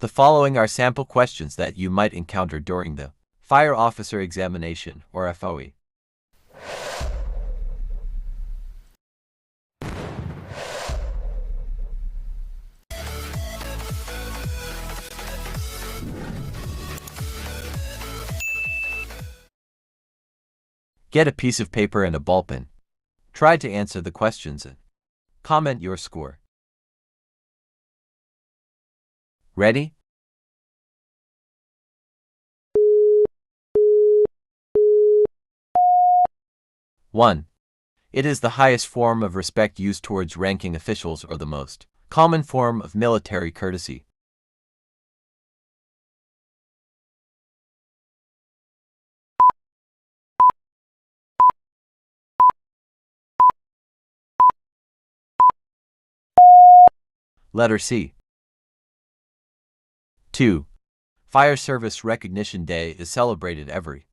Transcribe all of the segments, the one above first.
The following are sample questions that you might encounter during the Fire Officer Examination, or FOE. Get a piece of paper and a ballpen. Try to answer the questions and comment your score. Ready? One. It is the highest form of respect used towards ranking officials or the most common form of military courtesy. Letter C. 2. Fire Service Recognition Day is celebrated every.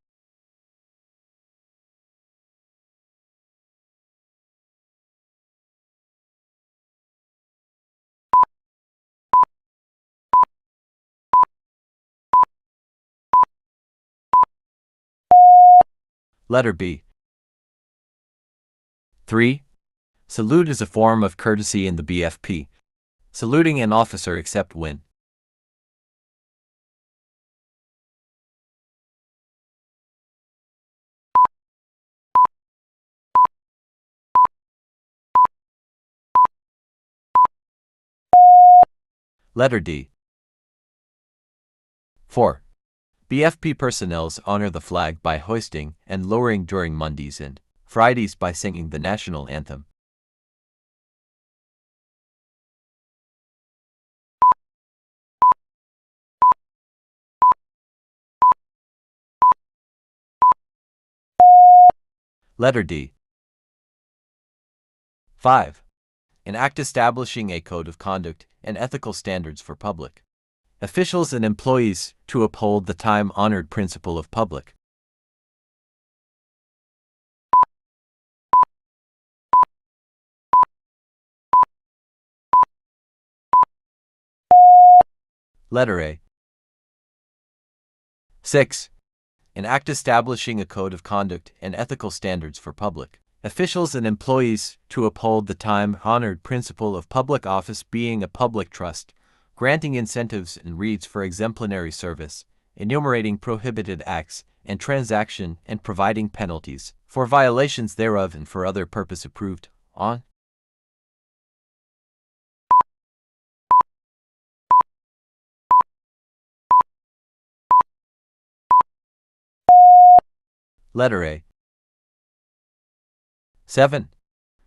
Letter B. 3. Salute is a form of courtesy in the BFP, saluting an officer except when. Letter D. 4. BFP personnels honor the flag by hoisting and lowering during Mondays and Fridays by singing the National Anthem. Letter D. 5. An act establishing a code of conduct and ethical standards for public officials and employees to uphold the time-honored principle of public. Letter A. 6. An act establishing a code of conduct and ethical standards for public officials and employees to uphold the time-honored principle of public office being a public trust, granting incentives and reads for exemplenary service, enumerating prohibited acts and transaction and providing penalties for violations thereof and for other purpose approved on. Letter A. 7.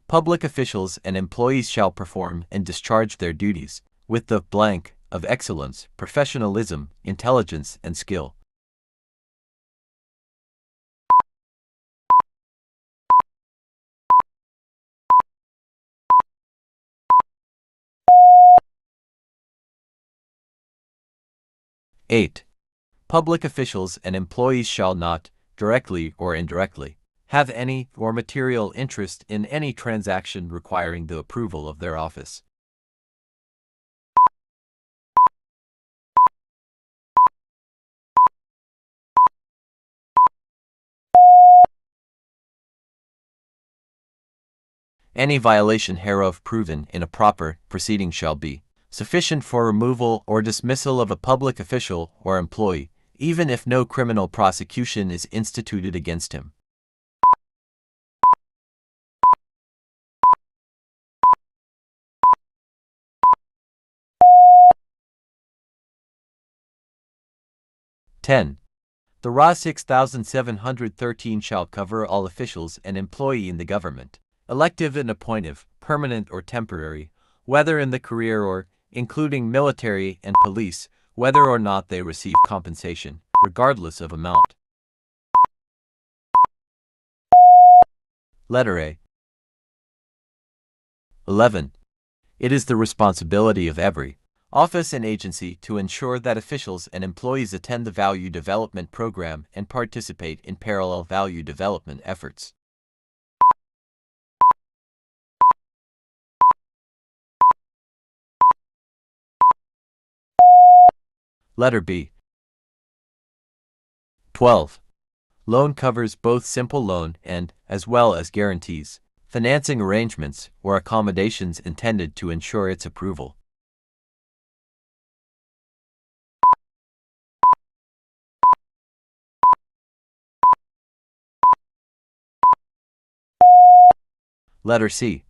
Public officials and employees shall perform and discharge their duties with the blank of excellence, professionalism, intelligence, and skill. Eight. Public officials and employees shall not, directly or indirectly, have any or material interest in any transaction requiring the approval of their office. Any violation hereof proven in a proper proceeding shall be sufficient for removal or dismissal of a public official or employee, even if no criminal prosecution is instituted against him. (10) The RA 6713 shall cover all officials and employee in the government, elective and appointive, permanent or temporary, whether in the career or, including military and police, whether or not they receive compensation, regardless of amount. Letter A. 11. It is the responsibility of every office and agency to ensure that officials and employees attend the Value Development Program and participate in parallel value development efforts. Letter B. 12. Loan covers both simple loan and, as well as guarantees, financing arrangements or accommodations intended to ensure its approval. Letter C.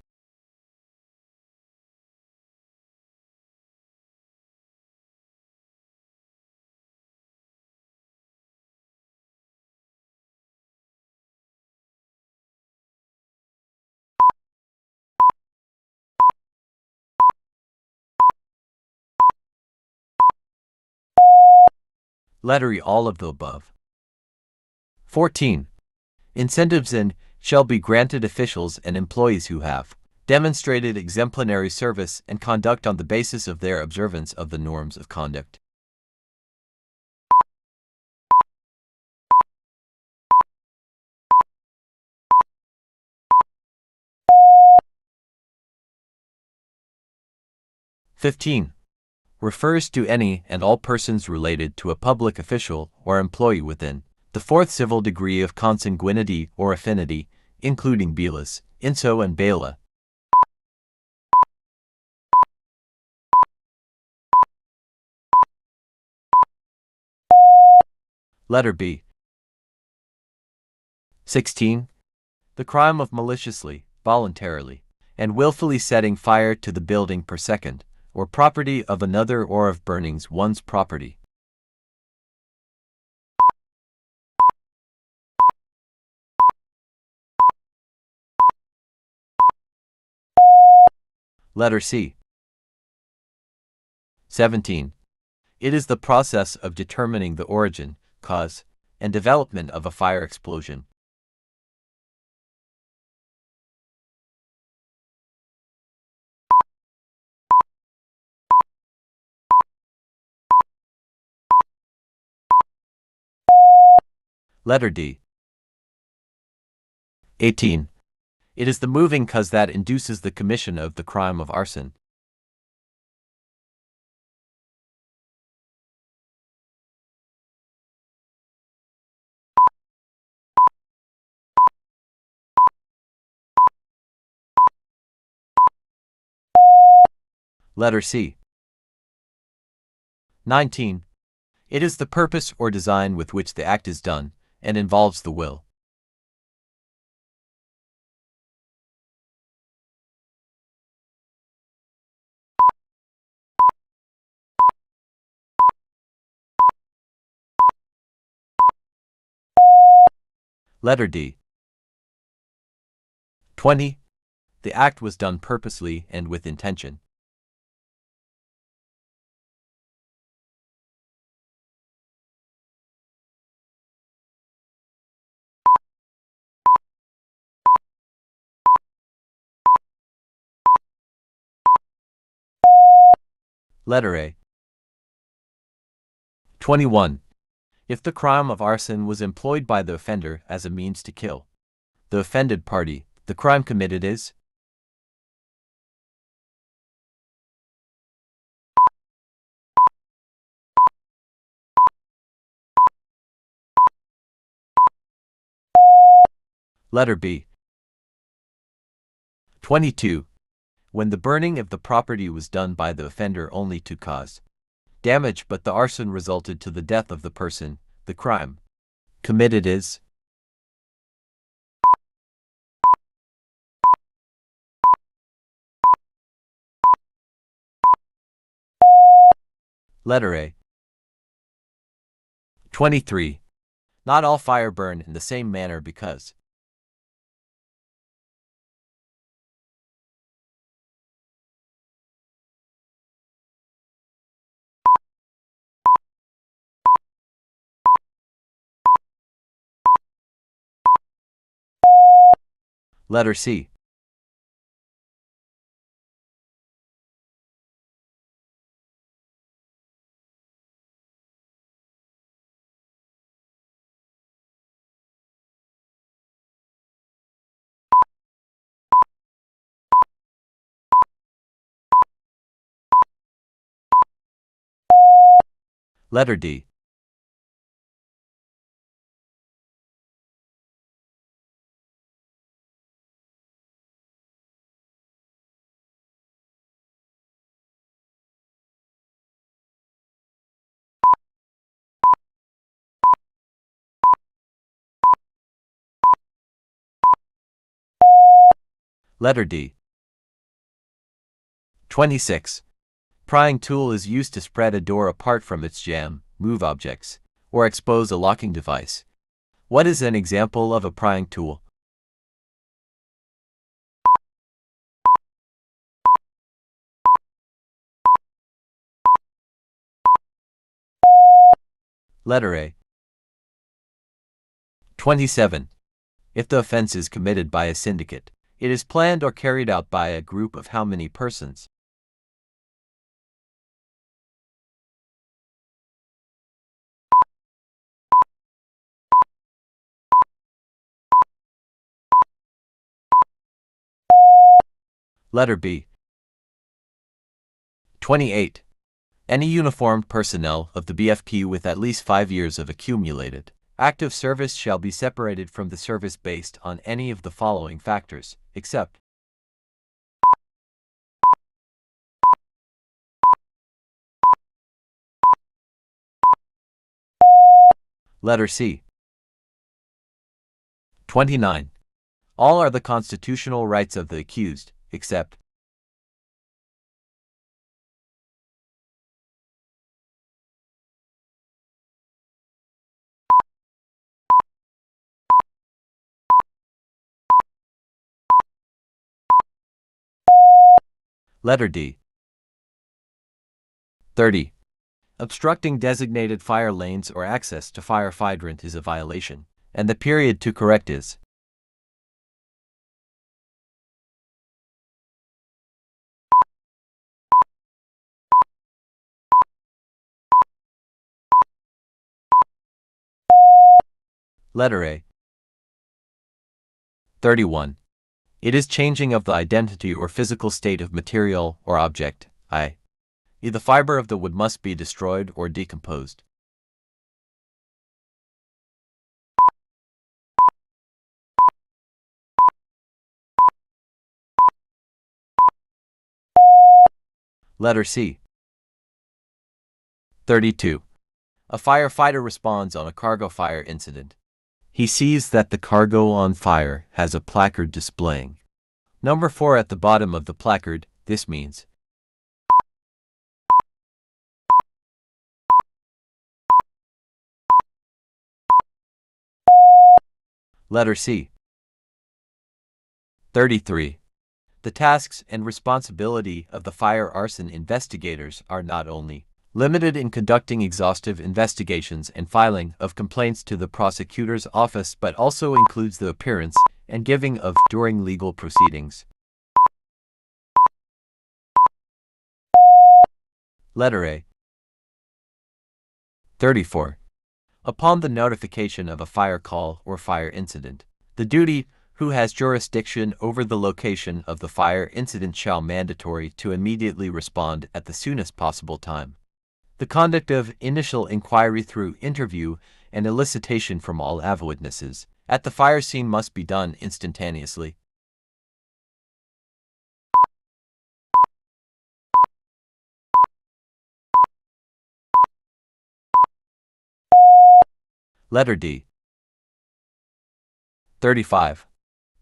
Letter E. All of the above. 14. Incentives and shall be granted officials and employees who have demonstrated exemplary service and conduct on the basis of their observance of the norms of conduct. (15) Refers to any and all persons related to a public official or employee within the fourth civil degree of consanguinity or affinity, including bilas, inso, and balae. Letter B. 16. The crime of maliciously, voluntarily, and willfully setting fire to the building per second, or property of another, or of burnings one's property. Letter C. 17. It is the process of determining the origin, cause, and development of a fire explosion. Letter D. 18. It is the moving cause that induces the commission of the crime of arson. Letter C. 19. It is the purpose or design with which the act is done, and involves the will. Letter D. 20. The act was done purposely and with intention. Letter A. 21. If the crime of arson was employed by the offender as a means to kill the offended party, the crime committed is. Letter B. 22. When the burning of the property was done by the offender only to cause damage, but the arson resulted to the death of the person, the crime committed is. Letter A. 23. Not all fire burn in the same manner because. Letter C. Letter D. Letter D. 26. Prying tool is used to spread a door apart from its jamb, move objects, or expose a locking device. What is an example of a prying tool? Letter A. 27. If the offense is committed by a syndicate, it is planned or carried out by a group of how many persons? Letter B. 28. Any uniformed personnel of the BFP with at least 5 years of accumulated active service shall be separated from the service based on any of the following factors, except Letter C. 29. All are the constitutional rights of the accused, except Letter D. 30. Obstructing designated fire lanes or access to fire hydrant is a violation, and the period to correct is Letter A. 31. It is changing of the identity or physical state of material or object, i.e. the fiber of the wood must be destroyed or decomposed. Letter C. 32. A firefighter responds on a cargo fire incident. He sees that the cargo on fire has a placard displaying number 4 at the bottom of the placard. This means Letter C. 33. The tasks and responsibility of the fire arson investigators are not only limited in conducting exhaustive investigations and filing of complaints to the prosecutor's office but also includes the appearance and giving of during legal proceedings. Letter A. 34. Upon the notification of a fire call or fire incident, the duty who has jurisdiction over the location of the fire incident shall mandatory to immediately respond at the soonest possible time. The conduct of initial inquiry through interview and elicitation from all witnesses at the fire scene must be done instantaneously. Letter D. 35.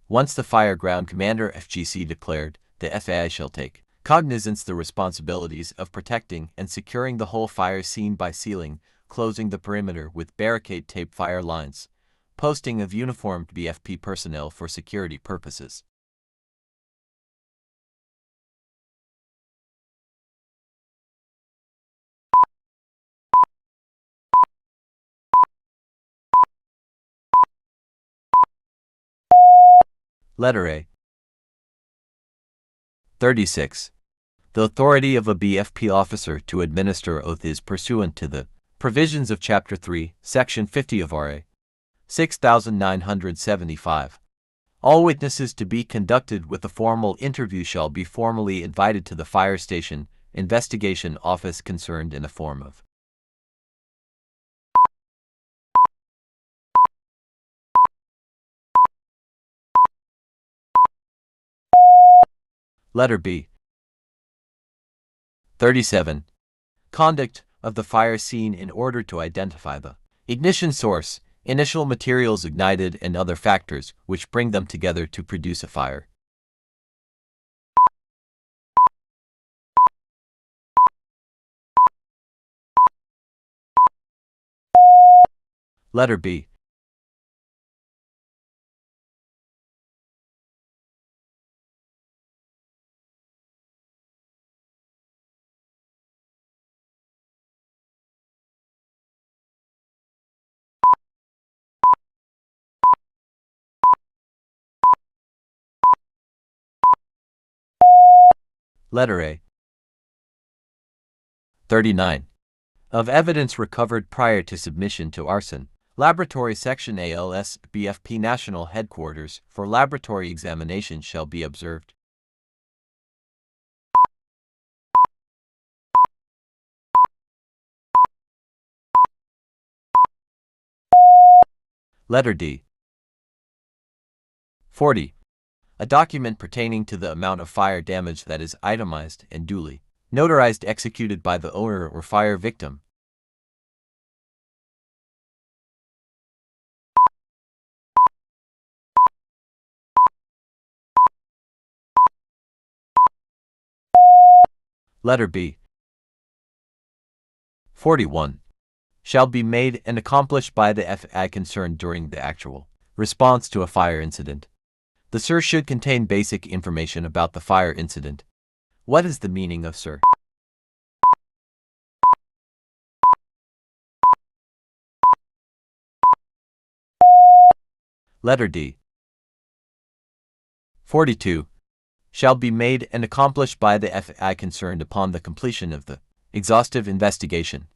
Once the fire ground commander FGC declared, the FAI shall take cognizance the responsibilities of protecting and securing the whole fire scene by sealing, closing the perimeter with barricade tape fire lines, posting of uniformed BFP personnel for security purposes. Letter A. 36. The authority of a BFP officer to administer oath is pursuant to the provisions of Chapter 3, Section 50 of RA 6975. All witnesses to be conducted with a formal interview shall be formally invited to the fire station investigation office concerned in a form of Letter B. 37. Conduct of the fire scene in order to identify the ignition source, initial materials ignited, and other factors which bring them together to produce a fire. Letter B. Letter A. 39. Of evidence recovered prior to submission to Arson, Laboratory Section ALS BFP National Headquarters for laboratory examination shall be observed. Letter D. 40. A document pertaining to the amount of fire damage that is itemized and duly notarized executed by the owner or fire victim. Letter B. 41. Shall be made and accomplished by the FI concerned during the actual response to a fire incident. The SIR should contain basic information about the fire incident. What is the meaning of SIR? Letter D. 42. Shall be made and accomplished by the FI concerned upon the completion of the exhaustive investigation.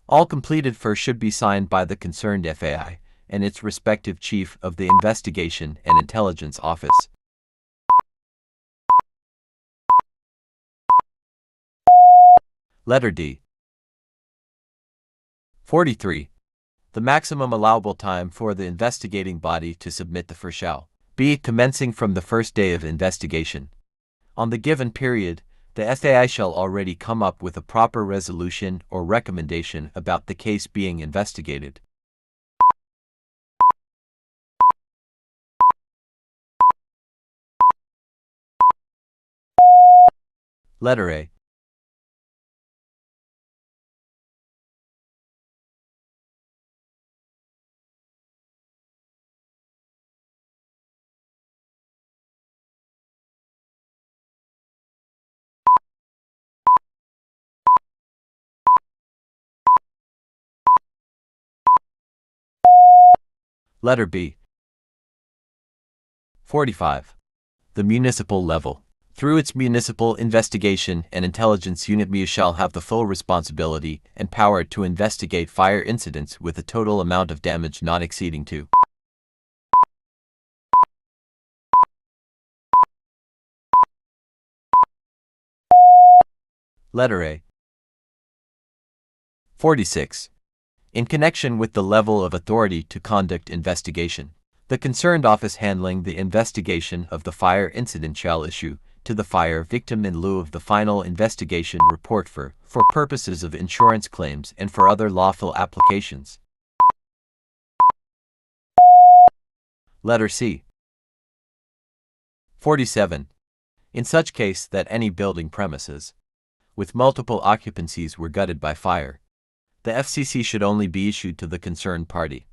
All completed first should be signed by the concerned FAI and its respective Chief of the Investigation and Intelligence Office. Letter D. 43. The maximum allowable time for the investigating body to submit the FIR shall be commencing from the first day of investigation. On the given period, the FAI shall already come up with a proper resolution or recommendation about the case being investigated. Letter A. 45. The municipal level. Through its Municipal Investigation and Intelligence Unit, MU shall have the full responsibility and power to investigate fire incidents with a total amount of damage not exceeding 2. Letter A. 46. In connection with the level of authority to conduct investigation, the concerned office handling the investigation of the fire incident shall issue to the fire victim in lieu of the final investigation report for purposes of insurance claims and for other lawful applications. Letter C. 47. In such case that any building premises with multiple occupancies were gutted by fire, the FCC should only be issued to the concerned party,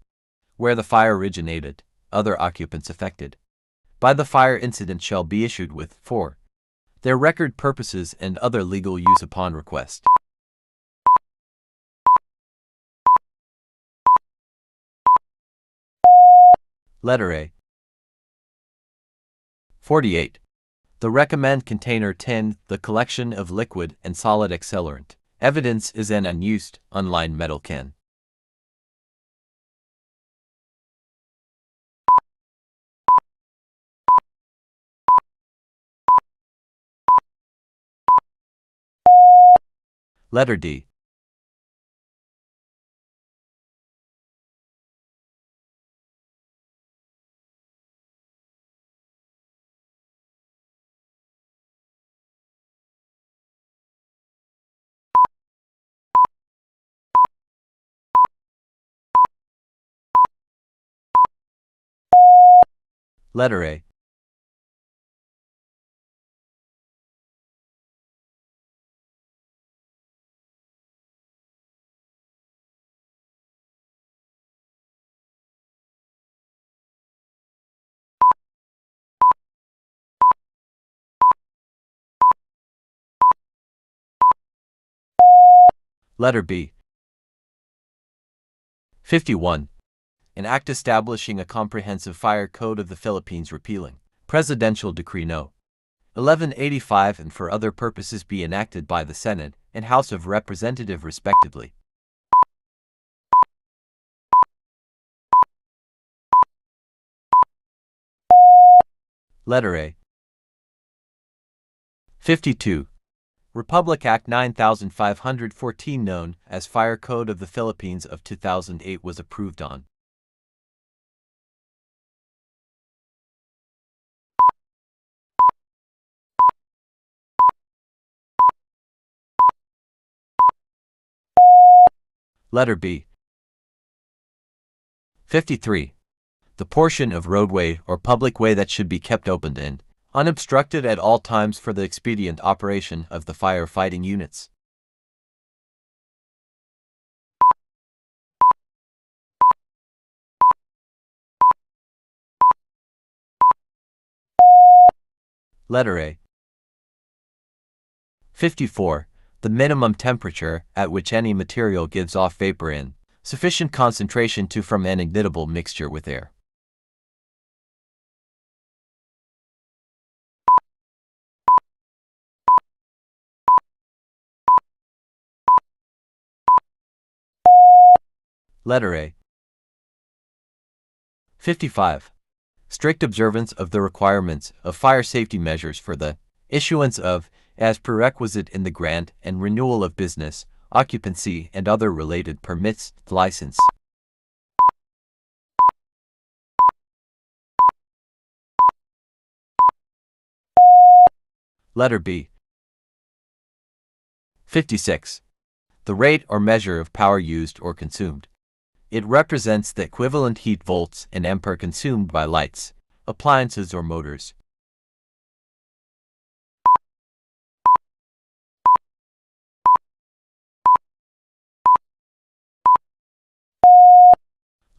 where the fire originated, other occupants affected by the fire incident shall be issued with, for their record purposes and other legal use upon request. Letter A. 48. The recommend container 10, the collection of liquid and solid accelerant. Evidence is an unused, unlined metal can. Letter D. Letter A. Letter B. 51. An act establishing a comprehensive fire code of the Philippines repealing Presidential Decree No. 1185 and for other purposes be enacted by the Senate and House of Representatives respectively. Letter A. 52. Republic Act 9514 known as Fire Code of the Philippines of 2008 was approved on Letter B. 53. The portion of roadway or public way that should be kept open and unobstructed at all times for the expedient operation of the firefighting units. Letter A. 54. The minimum temperature at which any material gives off vapor in sufficient concentration to form an ignitable mixture with air. Letter A. 55. Strict observance of the requirements of fire safety measures for the issuance of, as prerequisite in the grant and renewal of business, occupancy, and other related permits, license. Letter B. 56. The rate or measure of power used or consumed. It represents the equivalent heat volts and ampere consumed by lights, appliances, or motors.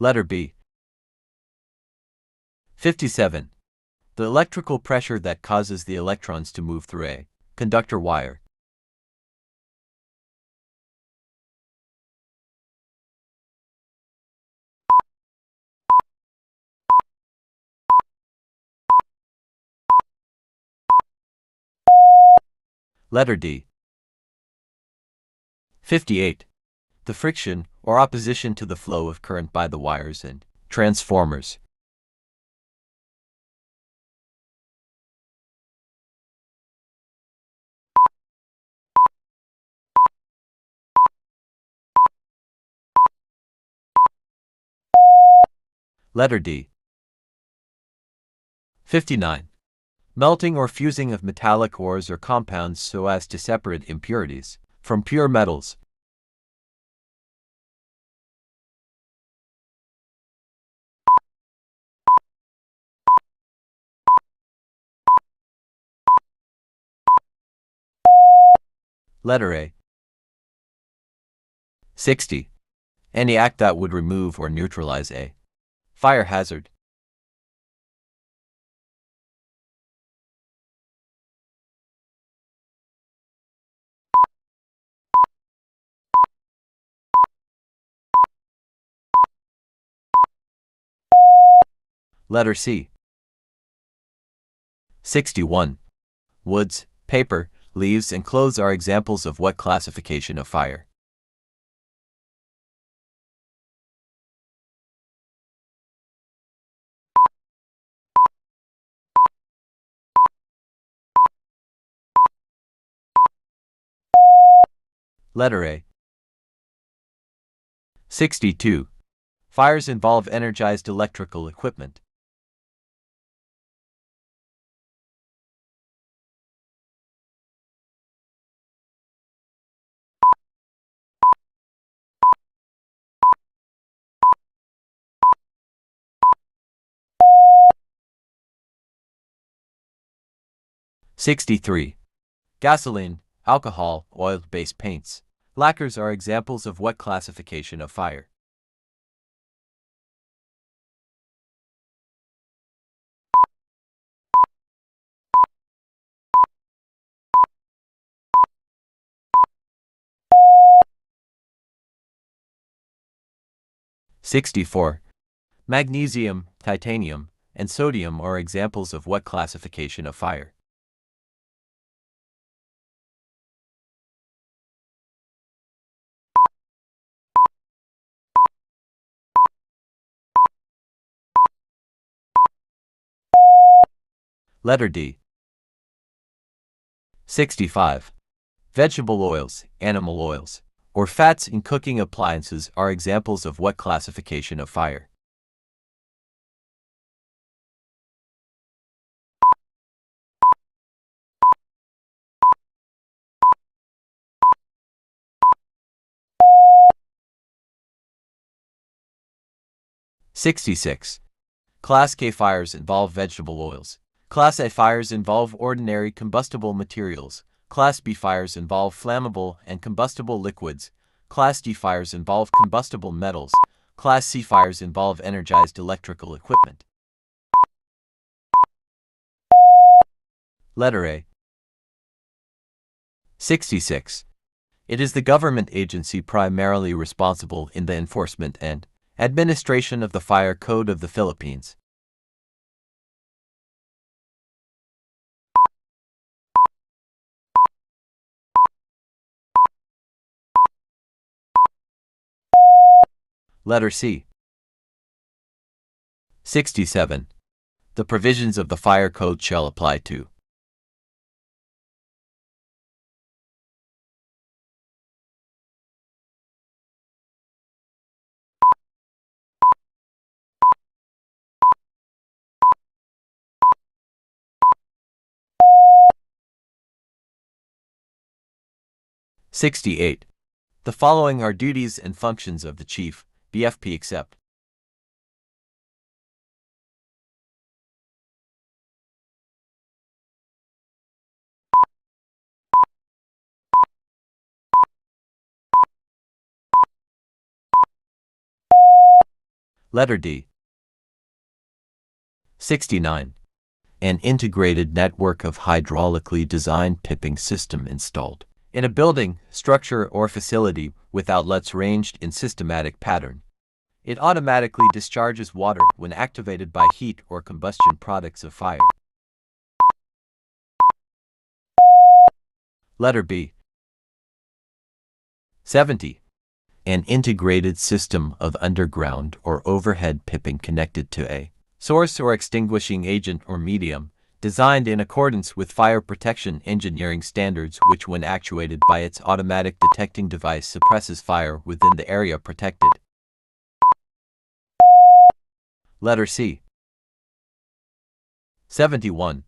Letter B. 57. The electrical pressure that causes the electrons to move through a conductor wire. Letter D. 58. The friction or opposition to the flow of current by the wires and transformers. Letter D. 59. Melting or fusing of metallic ores or compounds so as to separate impurities from pure metals. Letter A. 60. Any act that would remove or neutralize a fire hazard. Letter C. 61. Woods, paper, leaves, and clothes are examples of what classification of fire? Letter A. 62. Fires involve energized electrical equipment. 63. Gasoline, alcohol, oil-based paints. Lacquers are examples of what classification of fire? (64) Magnesium, titanium, and sodium are examples of what classification of fire? Letter D. 65. Vegetable oils, animal oils, or fats in cooking appliances are examples of what classification of fire? (66) Class K fires involve vegetable oils. Class A fires involve ordinary combustible materials. Class B fires involve flammable and combustible liquids. Class D fires involve combustible metals. Class C fires involve energized electrical equipment. Letter A. 66. It is the government agency primarily responsible in the enforcement and administration of the Fire Code of the Philippines. Letter C. 67. The provisions of the Fire Code shall apply to. (68) The following are duties and functions of the Chief, BFP except. Letter D. 69. An integrated network of hydraulically designed piping system installed in a building, structure, or facility with outlets ranged in systematic pattern. It automatically discharges water when activated by heat or combustion products of fire. Letter B. 70. An integrated system of underground or overhead piping connected to a source or extinguishing agent or medium, designed in accordance with fire protection engineering standards, which when actuated by its automatic detecting device suppresses fire within the area protected. Letter C. 71.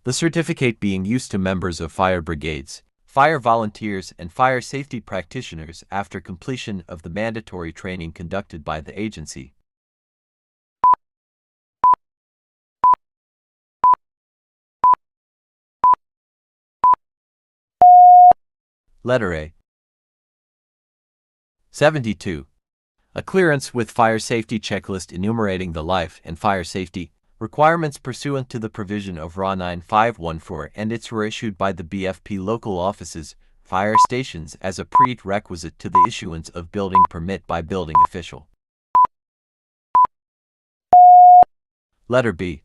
The certificate being used to members of fire brigades, fire volunteers, and fire safety practitioners after completion of the mandatory training conducted by the agency. Letter A. 72. A clearance with fire safety checklist enumerating the life and fire safety requirements pursuant to the provision of RA 9514 and its were issued by the BFP local offices, fire stations as a prerequisite to the issuance of building permit by building official. Letter B.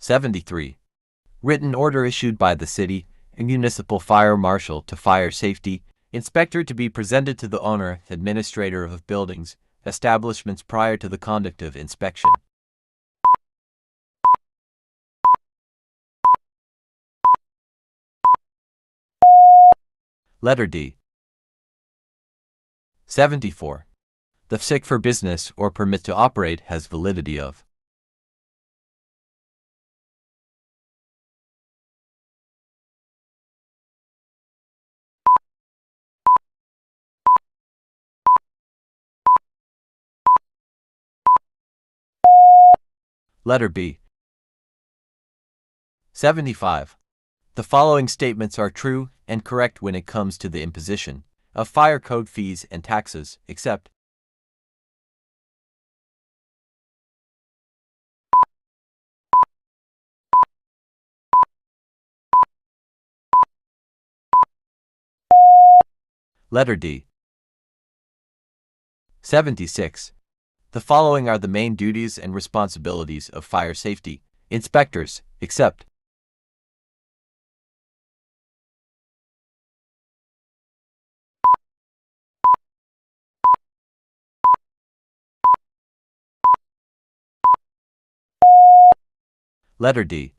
73. Written order issued by the city and Municipal Fire Marshal to fire safety inspector to be presented to the owner, administrator of buildings, establishments prior to the conduct of inspection. Letter D. 74. The FSIC for business or permit to operate has validity of. Letter B. 75. The following statements are true and correct when it comes to the imposition of fire code fees and taxes, except letter D. 76. The following are the main duties and responsibilities of fire safety inspectors, except letter D.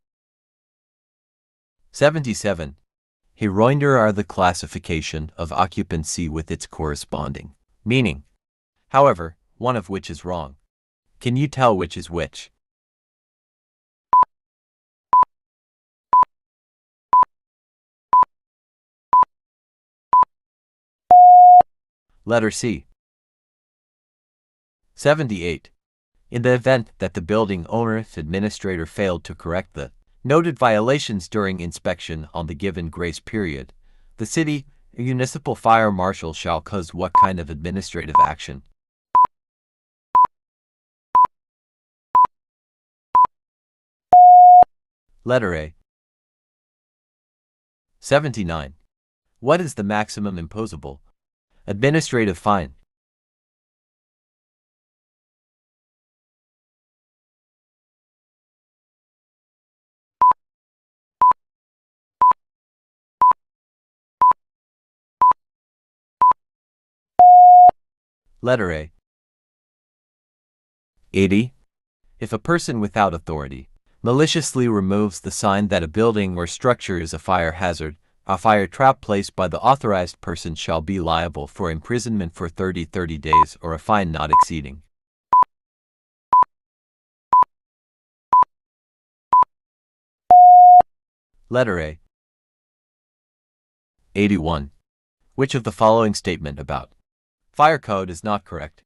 77. Hereunder are the classification of occupancy with its corresponding meaning. However, one of which is wrong. Can you tell which is which? Letter C. 78. In the event that the building owner's administrator failed to correct the noted violations during inspection on the given grace period, the city municipal fire marshal shall cause what kind of administrative action? Letter A. 79. What is the maximum imposable administrative fine? Letter A. 80. If a person without authority maliciously removes the sign that a building or structure is a fire hazard, a fire trap placed by the authorized person shall be liable for imprisonment for 30 days or a fine not exceeding. Letter A. 81. Which of the following statement about fire code is not correct?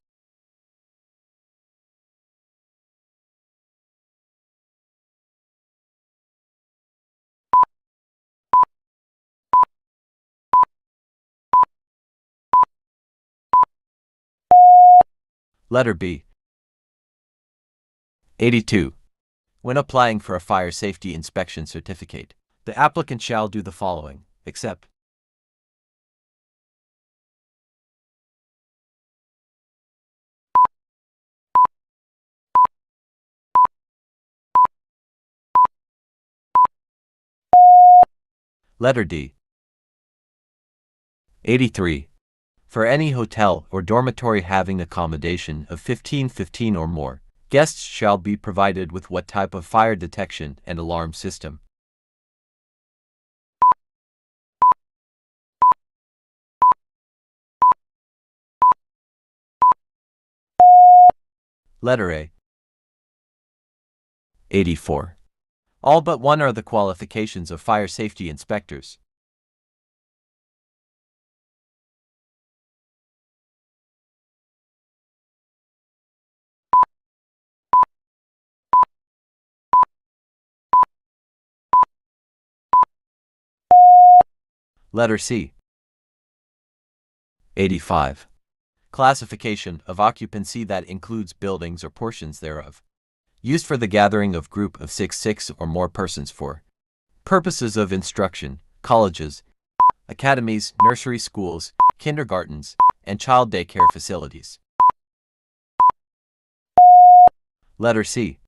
Letter B. 82. When applying for a fire safety inspection certificate, the applicant shall do the following, except letter D. 83. For any hotel or dormitory having accommodation of 15 or more, guests shall be provided with what type of fire detection and alarm system? Letter A. 84. All but one are the qualifications of fire safety inspectors. Letter C. 85. Classification of occupancy that includes buildings or portions thereof, used for the gathering of group of six or more persons for purposes of instruction, colleges, academies, nursery schools, kindergartens, and child daycare facilities. Letter C.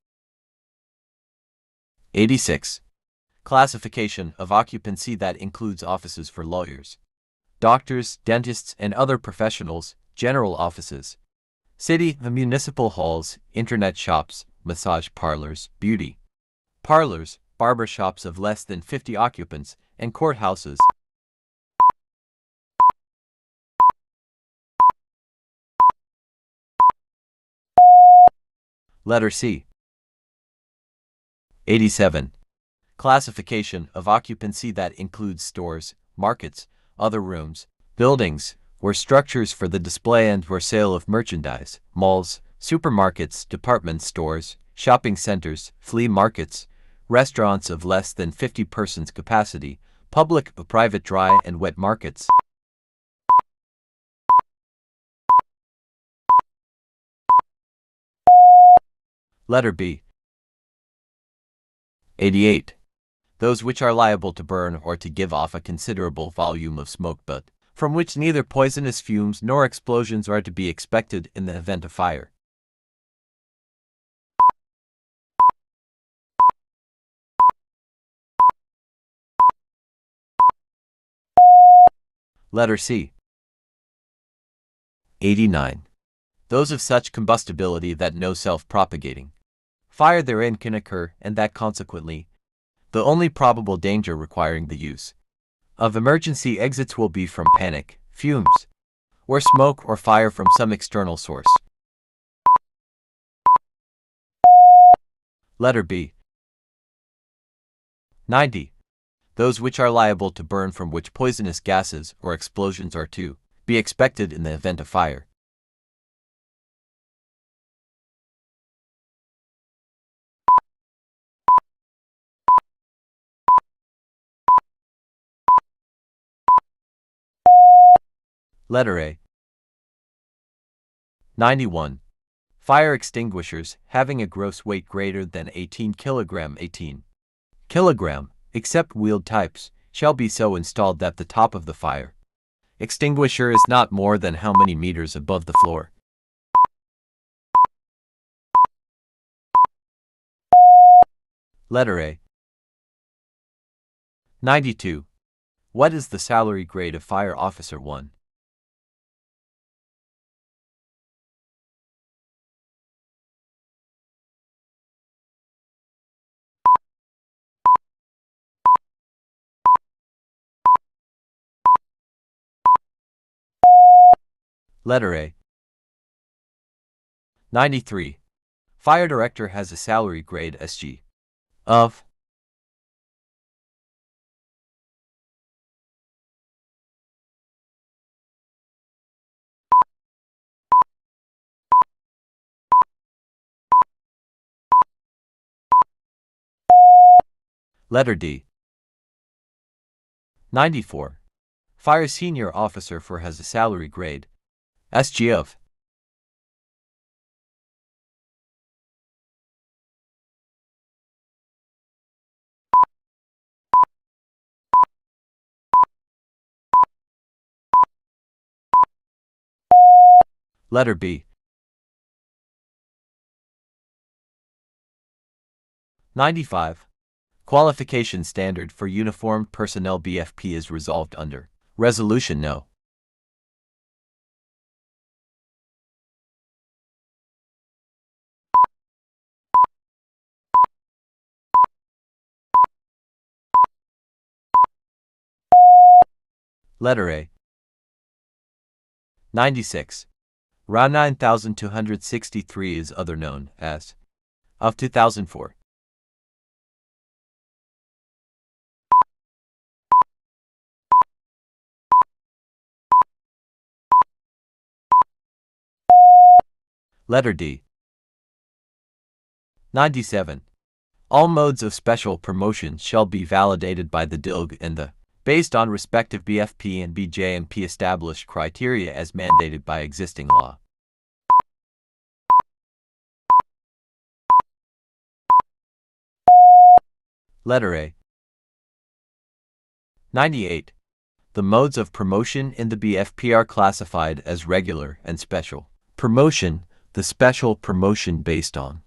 86. Classification of occupancy that includes offices for lawyers, doctors, dentists, and other professionals, general offices, city and municipal halls, internet shops, massage parlors, beauty parlors, barber shops of less than 50 occupants, and courthouses. Letter C. 87. Classification of occupancy that includes stores, markets, other rooms, buildings, or structures for the display and or sale of merchandise, malls, supermarkets, department stores, shopping centers, flea markets, restaurants of less than 50 persons capacity, public or private dry and wet markets. Letter B. 88. Those which are liable to burn or to give off a considerable volume of smoke but from which neither poisonous fumes nor explosions are to be expected in the event of fire. Letter C. 89. Those of such combustibility that no self-propagating fire therein can occur, and that consequently the only probable danger requiring the use of emergency exits will be from panic, fumes, or smoke or fire from some external source. Letter B. 90. Those which are liable to burn from which poisonous gases or explosions are to be expected in the event of fire. Letter A. 91. Fire extinguishers having a gross weight greater than 18 kg, except wheeled types, shall be so installed that the top of the fire extinguisher is not more than how many meters above the floor. Letter A. 92. What is the salary grade of Fire Officer 1? Letter A. 93. Fire Director has a salary grade SG of. Letter D. 94. Fire Senior Officer 4 has a salary grade SG of. Letter B. 95. Qualification standard for uniformed personnel BFP is resolved under Resolution No. Letter A. 96. RA 9263 is other known as of 2004. Letter D. 97. All modes of special promotion shall be validated by the DILG and the based on respective BFP and BJMP established criteria as mandated by existing law. Letter A. 98. The modes of promotion in the BFP are classified as regular and special promotion, the special promotion based on.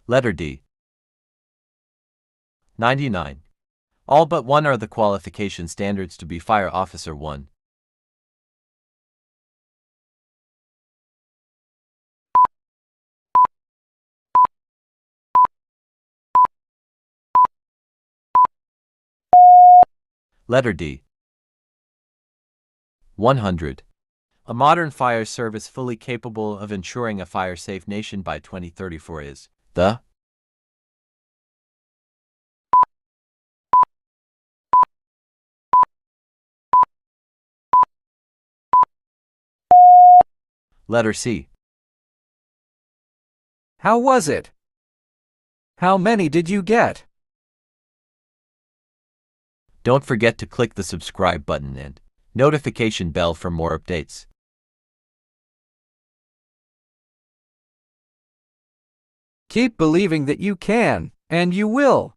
Letter D. 99. All but one are the qualification standards to be Fire Officer 1. Letter D. 100. A modern fire service fully capable of ensuring a fire-safe nation by 2034 is the Letter C. How was it? How many did you get? Don't forget to click the subscribe button and notification bell for more updates. Keep believing that you can, and you will.